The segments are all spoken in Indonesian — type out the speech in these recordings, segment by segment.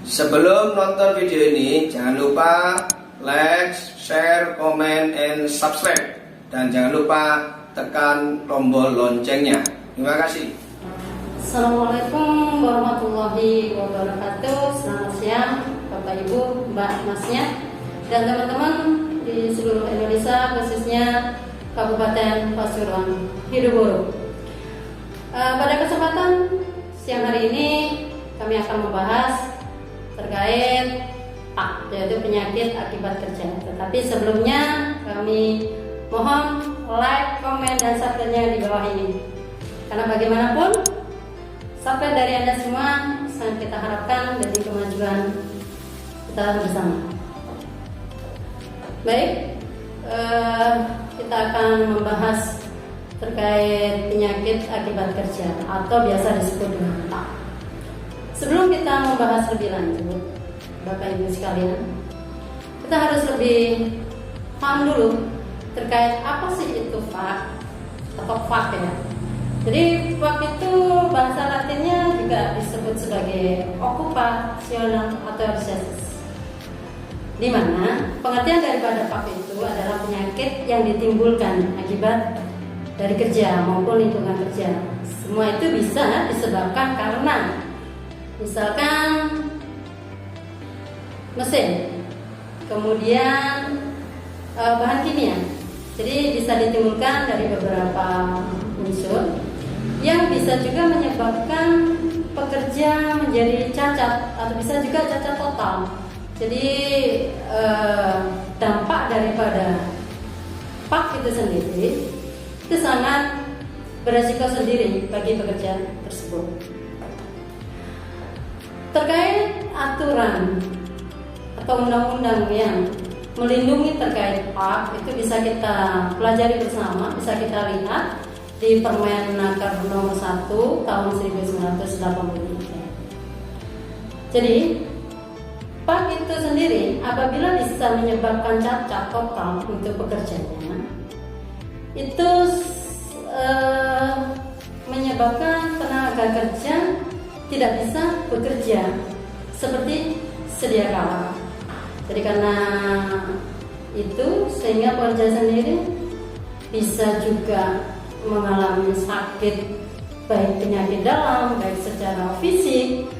Sebelum nonton video ini, jangan lupa like, share, comment, and subscribe. Dan jangan lupa tekan tombol loncengnya. Terima kasih. Assalamualaikum warahmatullahi wabarakatuh. Selamat siang Bapak Ibu, Mbak, Masnya, dan teman-teman di seluruh Indonesia, khususnya Kabupaten Pasuruan, Hiduboro. Pada kesempatan siang hari ini kami akan membahas terkait PAK, yaitu penyakit akibat kerja. Tetapi sebelumnya kami mohon like, komen, dan subscribe-nya di bawah ini. Karena bagaimanapun subscribe dari Anda semua sangat kita harapkan demi kemajuan kita bersama. Baik, kita akan membahas terkait penyakit akibat kerja atau biasa disebut dengan PAK. Sebelum kita membahas lebih lanjut, Bapak Ibu sekalian, kita harus lebih paham dulu terkait apa sih itu PAK atau PAK ya. Jadi PAK itu bahasa Latinnya juga disebut sebagai occupational arthritis, di mana pengertian daripada PAK itu adalah penyakit yang ditimbulkan akibat dari kerja maupun lingkungan kerja. Semua itu bisa disebabkan karena misalkan mesin, kemudian bahan kimia. Jadi bisa ditimbulkan dari beberapa unsur yang bisa juga menyebabkan pekerja menjadi cacat atau bisa juga cacat total. Jadi dampak daripada PAK itu sendiri itu sangat beresiko sendiri bagi pekerja tersebut. Terkait aturan atau undang-undang yang melindungi terkait PAK itu bisa kita pelajari bersama, bisa kita lihat di Permenaker nomor 1 tahun 1983. Jadi PAK itu sendiri apabila bisa menyebabkan cacat total untuk pekerjanya, itu menyebabkan tenaga kerja tidak bisa bekerja seperti sedia kala. Jadi karena itu sehingga pekerja sendiri bisa juga mengalami sakit, baik penyakit dalam, baik secara fisik,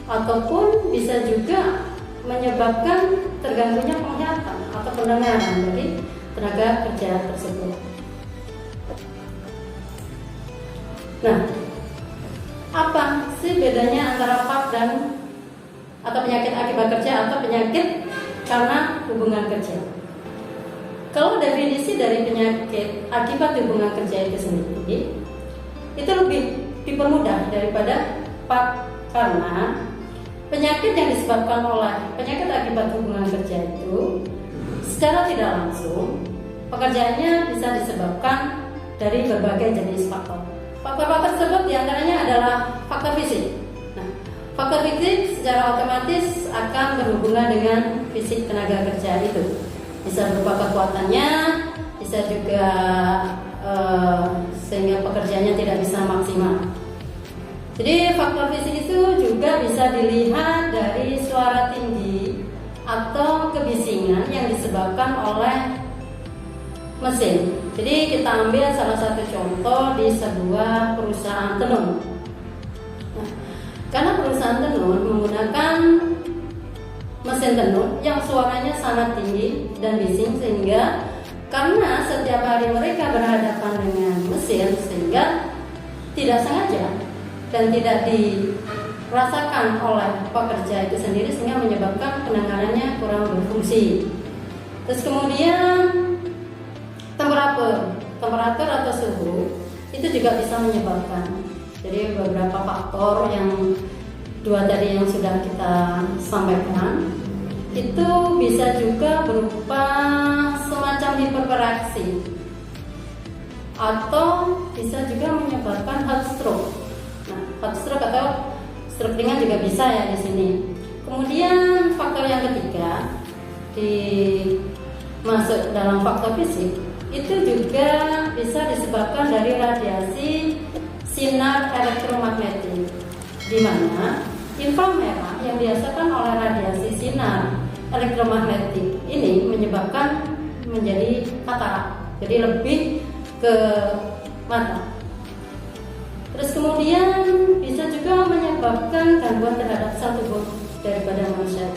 ataupun bisa juga menyebabkan terganggunya penglihatan atau pendengaran bagi tenaga kerja tersebut. Nah, apa sih bedanya antara PAK dan atau penyakit akibat kerja atau penyakit karena hubungan kerja? Kalau definisi dari penyakit akibat hubungan kerja itu sendiri itu lebih dipermudah daripada PAK, karena penyakit yang disebabkan oleh penyakit akibat hubungan kerja itu secara tidak langsung pekerjaannya bisa disebabkan dari berbagai jenis faktor. Faktor-faktor tersebut diantaranya adalah faktor fisik. Nah, faktor fisik secara otomatis akan berhubungan dengan fisik tenaga kerja itu. Bisa berupa kekuatannya, bisa juga sehingga pekerjaannya tidak bisa maksimal. Jadi faktor fisik itu juga bisa dilihat dari suara tinggi atau kebisingan yang disebabkan oleh mesin. Jadi kita ambil salah satu contoh di sebuah perusahaan tenun. Nah, karena perusahaan tenun menggunakan mesin tenun yang suaranya sangat tinggi dan bising, sehingga karena setiap hari mereka berhadapan dengan mesin, sehingga tidak sengaja dan tidak dirasakan oleh pekerja itu sendiri, sehingga menyebabkan pendengarannya kurang berfungsi. Terus kemudian temperatur atau suhu itu juga bisa menyebabkan. Jadi beberapa faktor yang dua tadi yang sudah kita sampaikan itu bisa juga berupa semacam hiperreaksi atau bisa juga menyebabkan heart stroke. Nah, heart stroke atau stroke ringan juga bisa ya di sini. Kemudian faktor yang ketiga masuk dalam faktor fisik itu juga bisa disebabkan dari radiasi sinar elektromagnetik, di mana inframerah yang dihasilkan oleh radiasi sinar elektromagnetik ini menyebabkan menjadi katarak, jadi lebih ke mata. Terus kemudian bisa juga menyebabkan gangguan terhadap sel tubuh daripada manusia.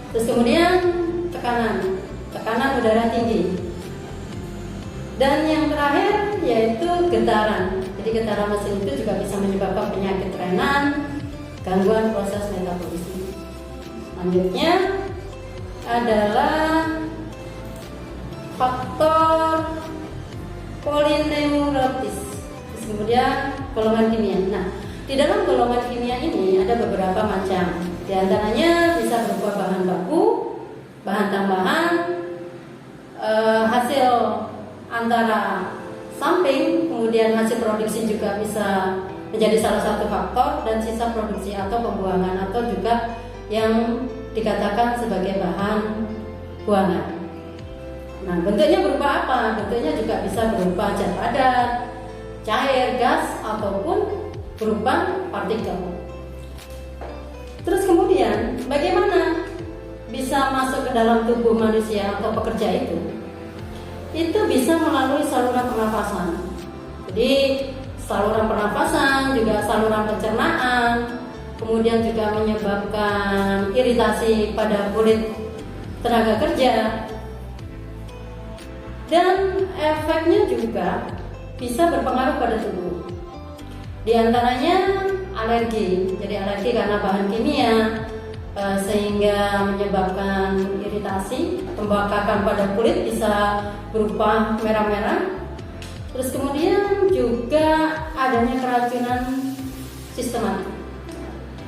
Terus kemudian tekanan udara tinggi. Dan yang terakhir yaitu getaran. Jadi getaran mesin itu juga bisa menyebabkan penyakit renan, gangguan proses metabolisme. Selanjutnya adalah faktor polineurotis. Terus kemudian golongan kimia. Nah, di dalam golongan kimia ini ada beberapa macam. Di antaranya bisa berupa bahan baku, bahan tambahan, hasil antara samping, kemudian hasil produksi juga bisa menjadi salah satu faktor, dan sisa produksi atau pembuangan atau juga yang dikatakan sebagai bahan buangan. Nah, bentuknya berupa apa? Bentuknya juga bisa berupa zat padat, cair, gas, ataupun berupa partikel. Terus kemudian bagaimana bisa masuk ke dalam tubuh manusia atau pekerja itu? Itu bisa melalui saluran pernafasan. Jadi saluran pernafasan, juga saluran pencernaan, kemudian juga menyebabkan iritasi pada kulit tenaga kerja. Dan efeknya juga bisa berpengaruh pada tubuh. Di antaranya alergi. Jadi alergi karena bahan kimia sehingga menyebabkan iritasi, pembakakan pada kulit bisa berupa merah-merah. Terus kemudian juga adanya keracunan sistematik.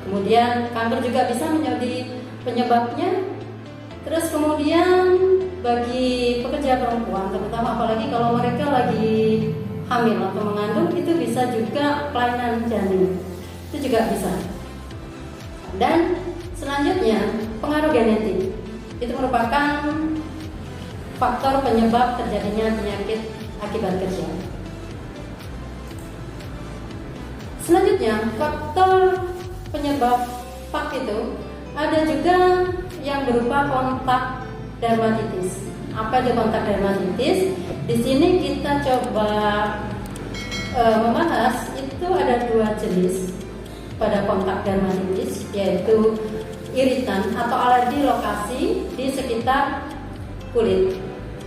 Kemudian kanker juga bisa menjadi penyebabnya. Terus kemudian bagi pekerja perempuan, terutama apalagi kalau mereka lagi hamil atau mengandung, itu bisa juga kelainan janin, itu juga bisa. Dan selanjutnya pengaruh genetik, itu merupakan faktor penyebab terjadinya penyakit akibat kerja. Selanjutnya faktor penyebab PAK itu ada juga yang berupa kontak dermatitis. Apa itu kontak dermatitis? Di sini kita coba membahas itu ada dua jenis pada kontak dermatitis, yaitu iritan atau alergi lokasi di sekitar kulit.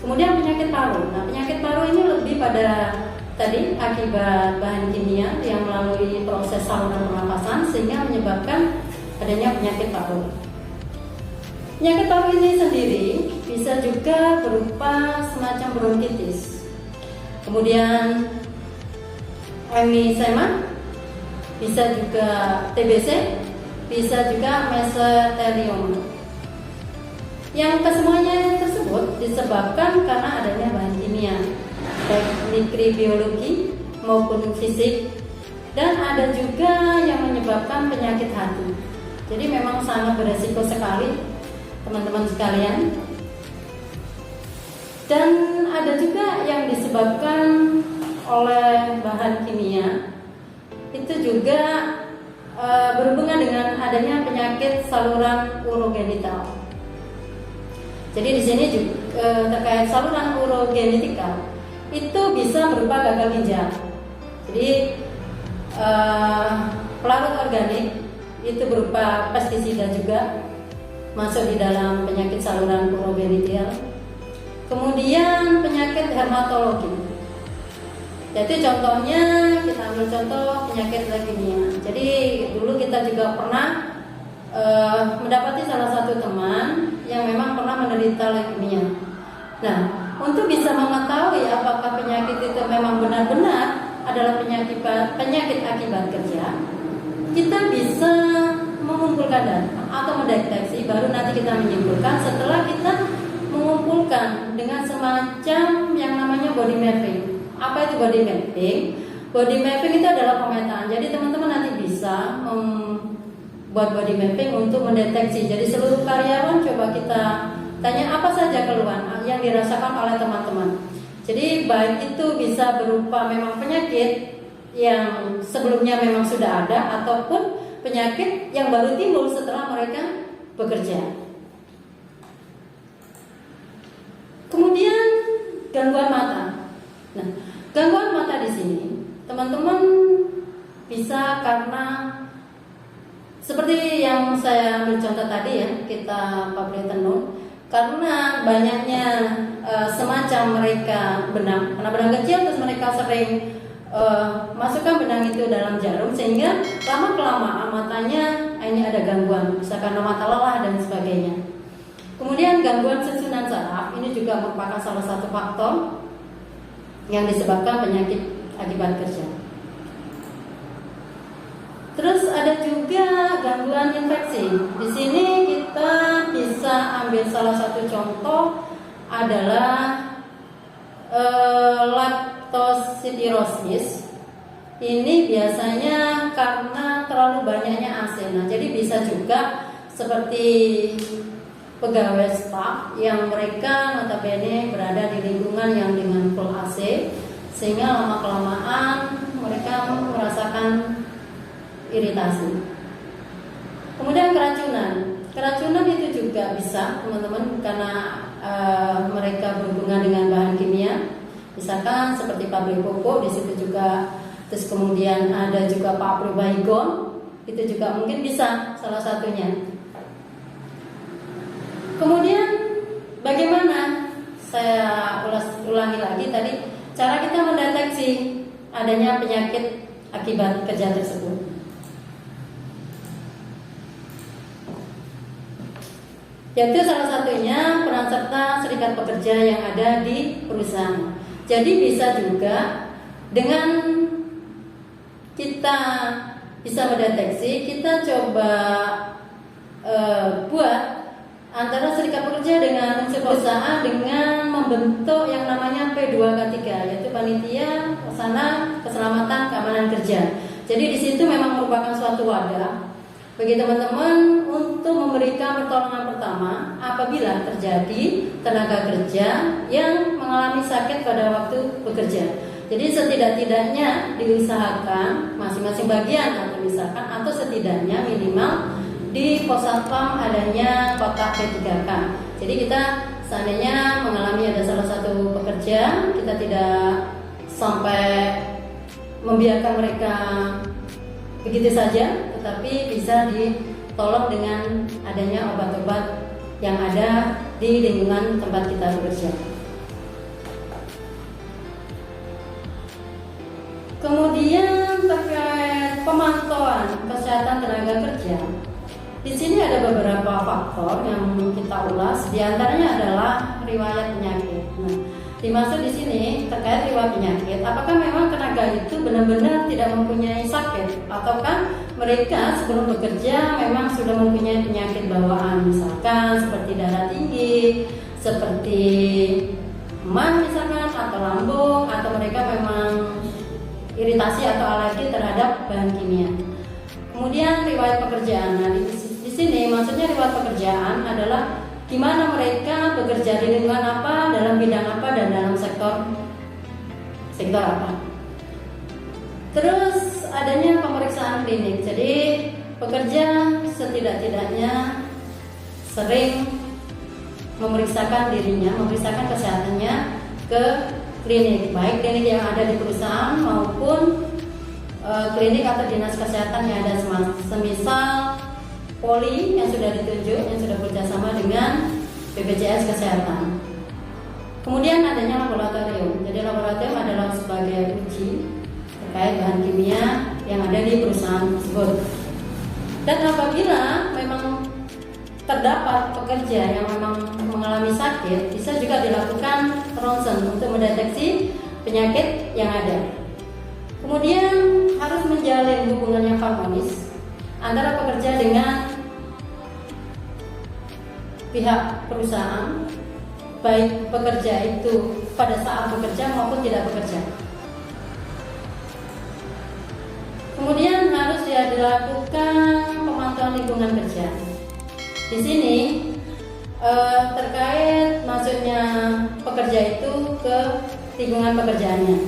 Kemudian penyakit paru. Nah, penyakit paru ini lebih pada tadi akibat bahan kimia yang melalui proses saluran pernafasan sehingga menyebabkan adanya penyakit paru. Penyakit paru ini sendiri bisa juga berupa semacam bronkitis. Kemudian emfisema, bisa juga TBC, bisa juga mesotelioma. Yang kesemuanya tersebut disebabkan karena adanya bahan kimia, baik mikrobiologi maupun fisik, dan ada juga yang menyebabkan penyakit hati. Jadi memang sangat beresiko sekali teman-teman sekalian. Dan ada juga yang disebabkan oleh bahan kimia, itu juga berhubungan dengan adanya penyakit saluran urogenital. Jadi di sini juga terkait saluran urogenital itu bisa berupa gagal ginjal. Jadi pelarut organik itu berupa pestisida juga masuk di dalam penyakit saluran urogenital. Kemudian penyakit hematologi. Jadi contohnya kita ambil contoh penyakit leukemia. Jadi dulu kita juga pernah mendapati salah satu teman yang memang pernah menderita leukemia. Nah, untuk bisa mengetahui apakah penyakit itu memang benar-benar adalah penyakit akibat kerja, kita bisa mengumpulkan data atau mendeteksi, baru nanti kita menyimpulkan setelah kita mengumpulkan dengan semacam yang namanya body mapping. Apa itu body mapping? Body mapping itu adalah pemetaan. Jadi teman-teman nanti bisa membuat body mapping untuk mendeteksi. Jadi seluruh karyawan coba kita tanya apa saja keluhan yang dirasakan oleh teman-teman. Jadi baik itu bisa berupa memang penyakit yang sebelumnya memang sudah ada, ataupun penyakit yang baru timbul setelah mereka bekerja. Kemudian gangguan mata. Nah, gangguan mata di sini teman-teman bisa karena seperti yang saya ambil contoh tadi ya, kita pabrik tenun, karena banyaknya semacam mereka benang, karena benang kecil terus mereka sering masukkan benang itu dalam jarum sehingga lama kelamaan matanya ini ada gangguan, bisa karena mata lelah dan sebagainya. Kemudian gangguan susunan saraf ini juga merupakan salah satu faktor yang disebabkan penyakit akibat kerja. Terus ada juga gangguan infeksi. Di sini kita bisa ambil salah satu contoh adalah leptospirosis. Ini biasanya karena terlalu banyaknya AC. Nah, jadi bisa juga seperti pegawai staf yang mereka notabene berada di lingkungan yang dengan full AC, sehingga lama-kelamaan mereka merasakan iritasi. Kemudian keracunan itu juga bisa teman-teman karena mereka berhubungan dengan bahan kimia, misalkan seperti pabrik pupuk, di situ juga. Terus kemudian ada juga pabrik baygon, itu juga mungkin bisa salah satunya. Kemudian bagaimana? Saya ulangi lagi tadi cara kita mendeteksi adanya penyakit akibat kerja tersebut. Yaitu salah satunya peran serta serikat pekerja yang ada di perusahaan. Jadi bisa juga dengan kita bisa mendeteksi, kita coba buat antara serikat pekerja dengan perusahaan dengan membentuk yang namanya P2K3, yaitu Panitia Pelaksana Keselamatan Keamanan Kerja. Jadi di situ memang merupakan suatu wadah bagi teman-teman untuk memberikan pertolongan pertama apabila terjadi tenaga kerja yang mengalami sakit pada waktu bekerja. Jadi setidak-tidaknya diusahakan masing-masing bagian atau setidaknya minimal di pos satpam adanya kotak P3K. Jadi kita seandainya mengalami ada salah satu pekerja, kita tidak sampai membiarkan mereka begitu saja, tetapi bisa ditolong dengan adanya obat-obat yang ada di lingkungan tempat kita bekerja. Kemudian terkait pemantauan kesehatan tenaga kerja, di sini ada beberapa faktor yang kita ulas. Di antaranya adalah riwayat penyakit. Nah, dimaksud di sini terkait riwayat penyakit, apakah memang tenaga itu benar-benar tidak mempunyai sakit, ataukah mereka sebelum bekerja memang sudah mempunyai penyakit bawaan, misalkan seperti darah tinggi, seperti emah misalkan, atau lambung, atau mereka memang iritasi atau alergi terhadap bahan kimia. Kemudian riwayat pekerjaan. Nah, di sini maksudnya riwayat pekerjaan adalah di mana mereka bekerja di lingkungan apa, dalam bidang apa, dan dalam sektor apa. Terus adanya pemeriksaan klinik. Jadi pekerja setidak-tidaknya sering memeriksakan dirinya, memeriksakan kesehatannya ke klinik, baik klinik yang ada di perusahaan maupun klinik atau dinas kesehatan yang ada, semisal poli yang sudah ditunjuk, yang sudah bekerjasama dengan BPJS Kesehatan. Kemudian adanya laboratorium. Jadi laboratorium adalah sebagai uji terkait bahan kimia yang ada di perusahaan tersebut. Dan apabila memang terdapat pekerja yang memang mengalami sakit, bisa juga dilakukan ronsen untuk mendeteksi penyakit yang ada. Kemudian harus menjalin hubungan yang harmonis antara pekerja dengan pihak perusahaan, baik pekerja itu pada saat bekerja maupun tidak bekerja. Kemudian harus dilakukan pemantauan lingkungan kerja. Di sini terkait maksudnya pekerja itu ke lingkungan pekerjaannya.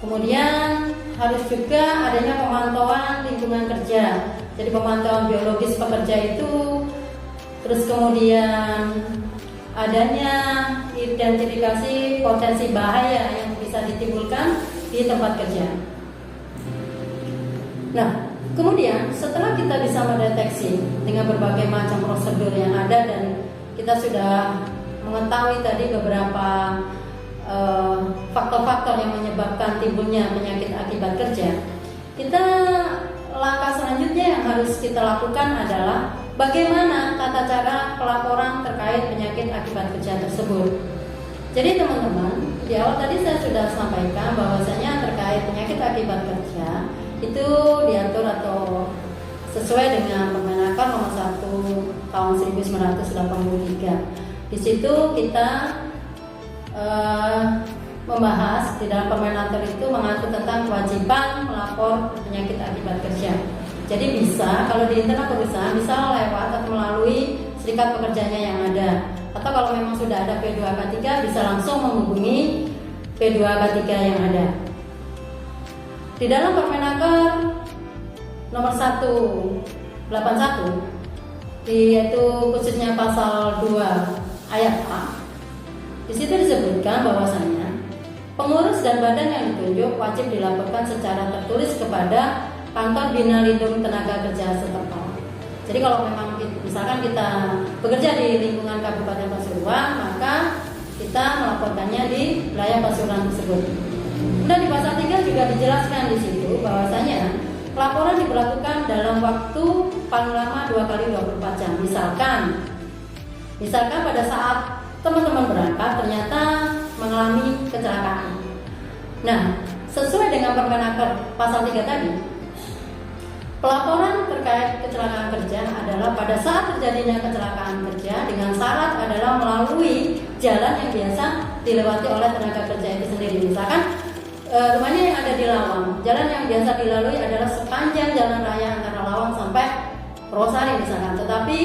Kemudian harus juga adanya pemantauan lingkungan kerja. Jadi pemantauan biologis pekerja itu, terus kemudian adanya identifikasi potensi bahaya yang bisa ditimbulkan di tempat kerja. Nah, kemudian setelah kita bisa mendeteksi dengan berbagai macam prosedur yang ada dan kita sudah mengetahui tadi beberapa faktor-faktor yang menyebabkan timbulnya penyakit akibat kerja, langkah selanjutnya yang harus kita lakukan adalah bagaimana tata cara pelaporan terkait penyakit akibat kerja tersebut. Jadi teman-teman, di awal tadi saya sudah sampaikan bahwasanya terkait penyakit akibat kerja itu diatur atau sesuai dengan Permenaker nomor 1 tahun 1983. Di situ kita membahas di dalam Permenaker itu mengatur tentang kewajiban melapor penyakit akibat kerja. Jadi bisa kalau di internal perusahaan bisa lewat atau melalui serikat pekerjanya yang ada, atau kalau memang sudah ada P2K3 bisa langsung menghubungi P2K3 yang ada. Di dalam Permenaker nomor 181 yaitu khususnya pasal 2 ayat A. Di situ disebutkan bahwasanya pengurus dan badan yang ditunjuk wajib dilaporkan secara tertulis kepada kantor Bina Lindung Tenaga Kerja setempat. Jadi kalau memang misalkan kita bekerja di lingkungan Kabupaten Pasuruan, maka kita melaporkannya di wilayah Pasuruan tersebut. Dan di pasal 3 juga dijelaskan di situ bahwasanya pelaporan diberlakukan dalam waktu paling lama 2 kali 24 jam. Misalkan pada saat teman-teman berangkat ternyata mengalami kecelakaan. Nah, sesuai dengan Permenaker pasal 3 tadi, pelaporan terkait kecelakaan kerja adalah pada saat terjadinya kecelakaan kerja dengan syarat adalah melalui jalan yang biasa dilewati oleh tenaga kerja itu sendiri. Misalkan rumahnya yang ada di Lawang, jalan yang biasa dilalui adalah sepanjang jalan raya antara Lawang sampai Purwosari misalkan. Tetapi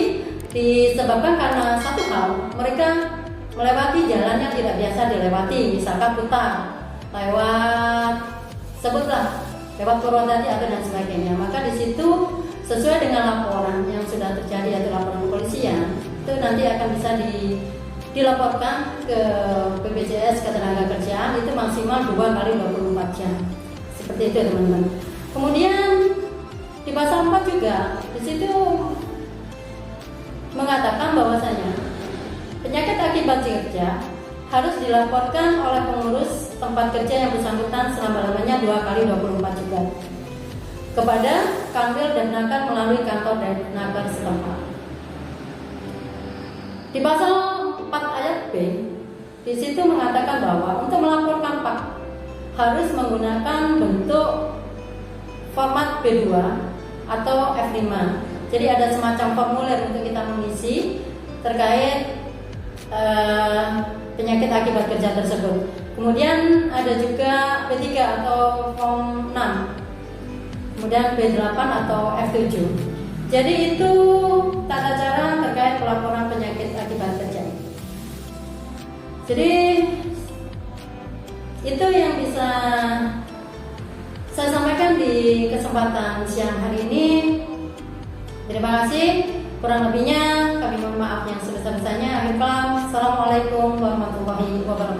disebabkan karena satu hal, mereka melewati jalan yang tidak biasa dilewati, misalkan putar lewat Purwodadi atau dan sebagainya. Maka di situ sesuai dengan laporan yang sudah terjadi atau laporan kepolisian, itu nanti akan bisa dilaporkan ke BPJS Ketenagakerjaan itu maksimal 2 kali 24 jam. Seperti itu teman-teman. Kemudian di pasal 4 juga di situ mengatakan bahwasanya penyakit akibat kerja harus dilaporkan oleh pengurus tempat kerja yang bersangkutan selama-lamanya 2 kali 24 jam kepada Kanwil dan Naker melalui kantor dan Naker setempat. Di pasal 4 ayat B di situ mengatakan bahwa untuk melaporkan Pak harus menggunakan bentuk format B2 atau F5. Jadi ada semacam formulir untuk kita mengisi terkait penyakit akibat kerja tersebut. Kemudian ada juga P3 atau form 6. Kemudian P8 atau F7. Jadi itu tata cara terkait pelaporan penyakit akibat kerja. Jadi itu yang bisa saya sampaikan di kesempatan siang hari ini. Terima kasih. Kurang lebihnya kami mohon maaf yang sebesar-besarnya. Assalamualaikum warahmatullahi wabarakatuh.